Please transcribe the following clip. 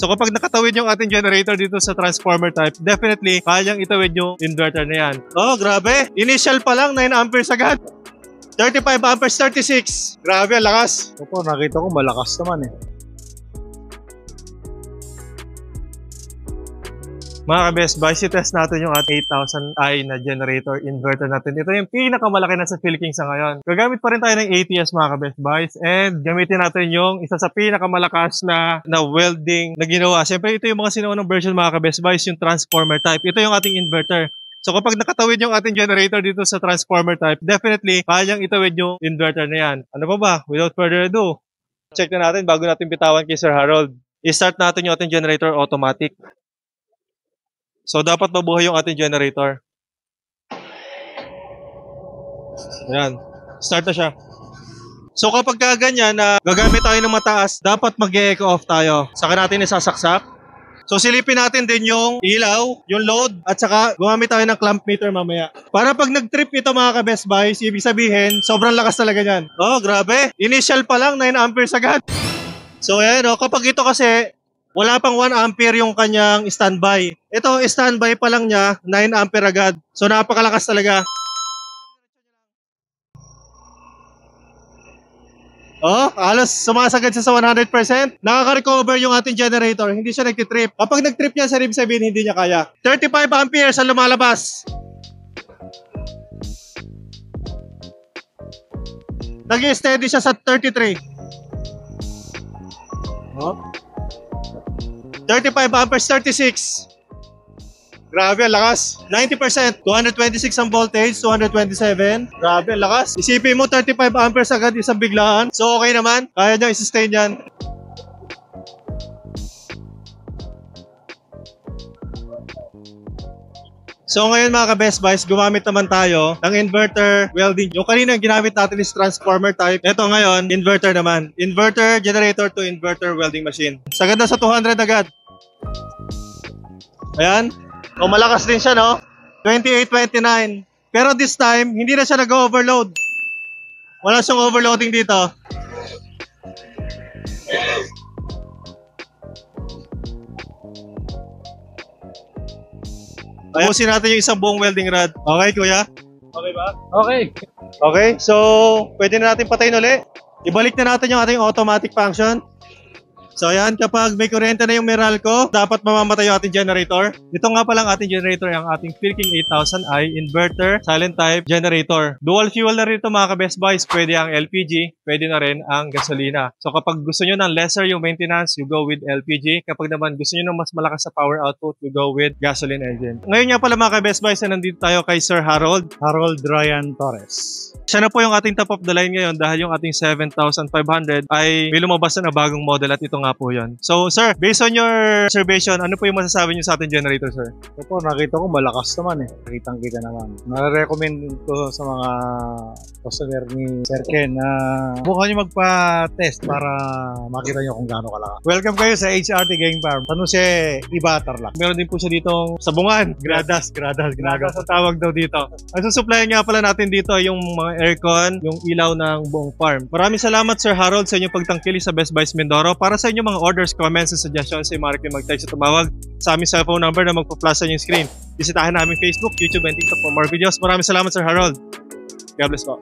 So kapag nakatawid yung ating generator dito sa transformer type, definitely kayang itawid yung inverter na yan. Oh, grabe. Initial pa lang, 9 amperes agad. 35 amperes, 36. Grabe, ang lakas. Opo, nakita ko malakas naman eh. Mga ka-Best Buy, test natin yung at 8000i na generator inverter natin. Ito yung pinakamalaki na sa Philking sa ngayon. Gagamit pa rin tayo ng ATS mga ka-Best Buys, and gamitin natin yung isa sa pinakamalakas na welding na ginawa. Siyempre ito yung mga sinuunang version mga ka-Best Buys, yung transformer type. Ito yung ating inverter. So kapag nakatawid yung ating generator dito sa transformer type, definitely kayang itawid yung inverter na yan. Ano pa ba? Without further ado, check na natin bago natin bitawan kay Sir Harold. I-start natin yung ating generator automatic. So, dapat mabuhay yung ating generator. Ayan. Start na siya. So, kapag ganyan na gagamit tayo ng mataas, dapat mag-echo off tayo. Saka natin isasaksak. So, silipin natin din yung ilaw, yung load, at saka gumamit tayo ng clamp meter mamaya. Para pag nag-trip ito mga ka-Best Buys, ibig sabihin, sobrang lakas talaga yan. Oh, grabe. Initial pa lang, 9 amperes agad. So, ayan, kapag ito kasi, wala pang 1 ampere yung kanyang standby. Ito, standby pa lang niya, 9 ampere agad. So, napakalakas talaga. Oh, halos sumasagad siya sa 100%. Nakaka-recover yung ating generator. Hindi siya nagtitrip. Kapag nagtrip niya, sabihin hindi niya kaya. 35 amperes ang lumalabas. Nag-steady siya sa 33. Oh. 35 amperes, 36. Grabe, ang lakas. 90%. 226 ang voltage, 227. Grabe, ang lakas. Isipin mo, 35 amperes agad isang biglaan. So, okay naman. Kaya niya i-sustain yan. So ngayon mga ka-Best Buys, gumamit naman tayo ng inverter welding. Yung kanina ginamit natin is transformer type. Ito ngayon, inverter naman. Inverter generator to inverter welding machine. Sagad na sa 200 agad. Ayan. O malakas din siya, no? 28-29. Pero this time, hindi na siya nag-overload. Wala siyang overloading dito. Ayusin natin yung isang buong welding rod. Okay, kuya? Okay ba? Okay. Okay, so pwede na natin patayin ulit. Ibalik na natin yung ating automatic function. So ayan, kapag may kuryente na yung Meralco, dapat mamamatay yung ating generator. Ito nga palang ating generator, yung ating Philking 8000i inverter, silent type generator. Dual fuel na rin ito mga ka-Best Buys. Pwede ang LPG, pwede na rin ang gasolina. So kapag gusto nyo ng lesser yung maintenance, you go with LPG. Kapag naman gusto nyo ng mas malakas sa power output, you go with gasoline engine. Ngayon nga pala mga ka-Best Buys, nandito tayo kay Sir Harold Ryan Torres. Siya na po yung ating top of the line ngayon dahil yung ating 7,500 ay may lumabas na bagong model at ito nga po yun. So sir, based on your observation, ano po yung masasabi niyo sa ating generator, sir? Opo, nakita ko malakas naman eh. Nakitang-kita naman. Nare-recommend ko sa mga customer ni Sir Ken na bukan nyo magpa-test para makita nyo kung gaano kalakas. Welcome kayo sa HRT Gang Farm. San Jose, Ibatarlac. Meron din po siya ditong sabungan. Gradas ang tawag daw dito. Ang susuplayan nga pala natin dito yung mga aircon, yung ilaw ng buong farm. Maraming salamat Sir Harold sa inyong pagtangkili sa Best Buys Mindoro. Para sa inyong mga orders, comments, and suggestions, ay maaari kayo mag-text at tumawag sa aming cellphone number na magpa-flash sa inyong screen. Bisitahin namin Facebook, YouTube, and TikTok for more videos. Maraming salamat Sir Harold. God bless po.